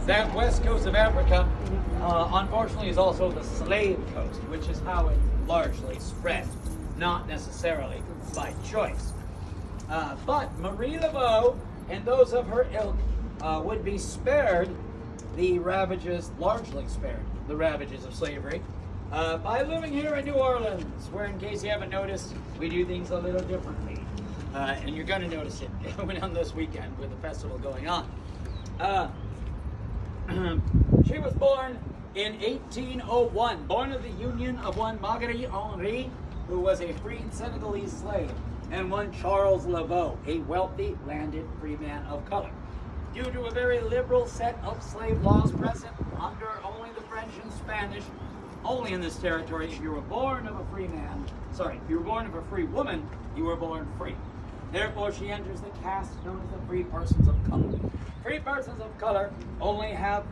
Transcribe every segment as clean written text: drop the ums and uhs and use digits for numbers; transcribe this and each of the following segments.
that west coast of Africa, unfortunately, is also the slave coast, which is how it largely spread, not necessarily by choice. But Marie Laveau and those of her ilk would be spared the ravages, largely spared the ravages of slavery, by living here in New Orleans, where, in case you haven't noticed, we do things a little differently. And you're going to notice it on this weekend with the festival going on. She was born in 1801, born of the union of one Marguerite Henri, who was a freed Senegalese slave, and one Charles Laveau, a wealthy landed free man of color. Due to a very liberal set of slave laws present under only the French and Spanish, only in this territory, if you were born of a free man, if you were born of a free woman, you were born free. Therefore, she enters the caste known as the free persons of color. Free persons of color only have,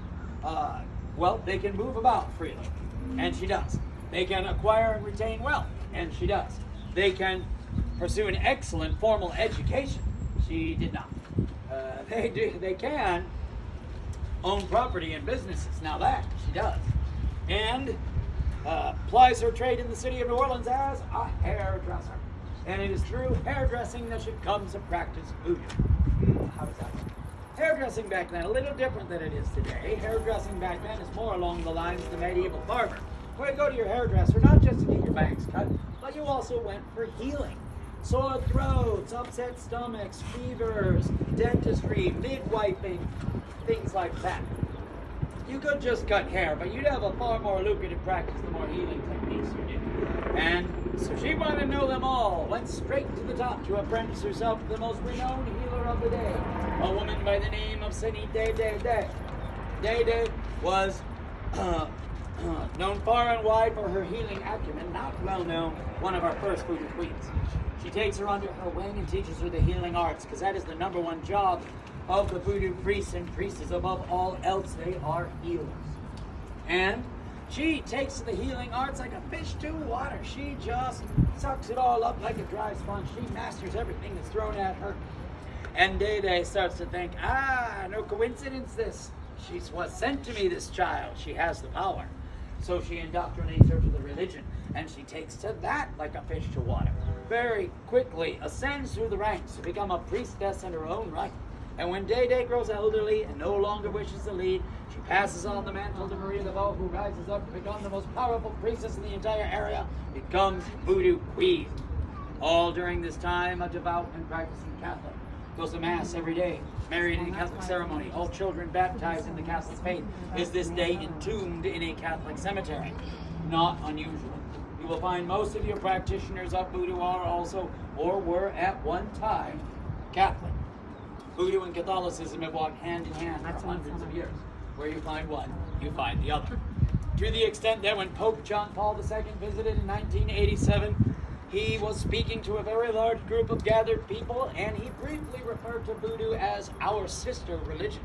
they can move about freely, and she does. They can acquire and retain wealth, and she does. They can pursue an excellent formal education. She did not. They can own property and businesses. Now that she does. And plies her trade in the city of New Orleans as a hairdresser. And it is through hairdressing that she comes to practice voodoo. How does that work? Hairdressing back then, a little different than it is today. Hairdressing back then is more along the lines of the medieval barber, where you go to your hairdresser not just to get your bangs cut, but you also went for healing. Sore throats, upset stomachs, fevers, dentistry, midwifing, things like that. You could just cut hair, but you'd have a far more lucrative practice the more healing techniques you did. And so she wanted to know them all, went straight to the top to apprentice herself to the most renowned healer of the day, a woman by the name of Sini Day. Day was known far and wide for her healing acumen, not well known, one of our first voodoo queens. She takes her under her wing and teaches her the healing arts, because that is the number one job of the voodoo priests and priestesses. Above all else, they are healers. And she takes to the healing arts like a fish to water. She just sucks it all up like a dry sponge. She masters everything that's thrown at her. And Day starts to think, no coincidence this. She was sent to me, this child. She has the power. So she indoctrinates her to the religion, and she takes to that like a fish to water. Very quickly ascends through the ranks to become a priestess in her own right. And when Day grows elderly and no longer wishes to lead, she passes on the mantle to Marie Laveau, who rises up to become the most powerful priestess in the entire area, becomes Voodoo Queen. All during this time, a devout and practicing Catholic. Goes to Mass every day, married in a Catholic ceremony, all children baptized in the Catholic faith, is this day entombed in a Catholic cemetery. Not unusual. You will find most of your practitioners of voodoo are also, or were at one time, Catholic. Voodoo and Catholicism have walked hand in hand for hundreds of years. Where you find one, you find the other. To the extent that when Pope John Paul II visited in 1987, he was speaking to a very large group of gathered people, and he briefly referred to voodoo as our sister religion.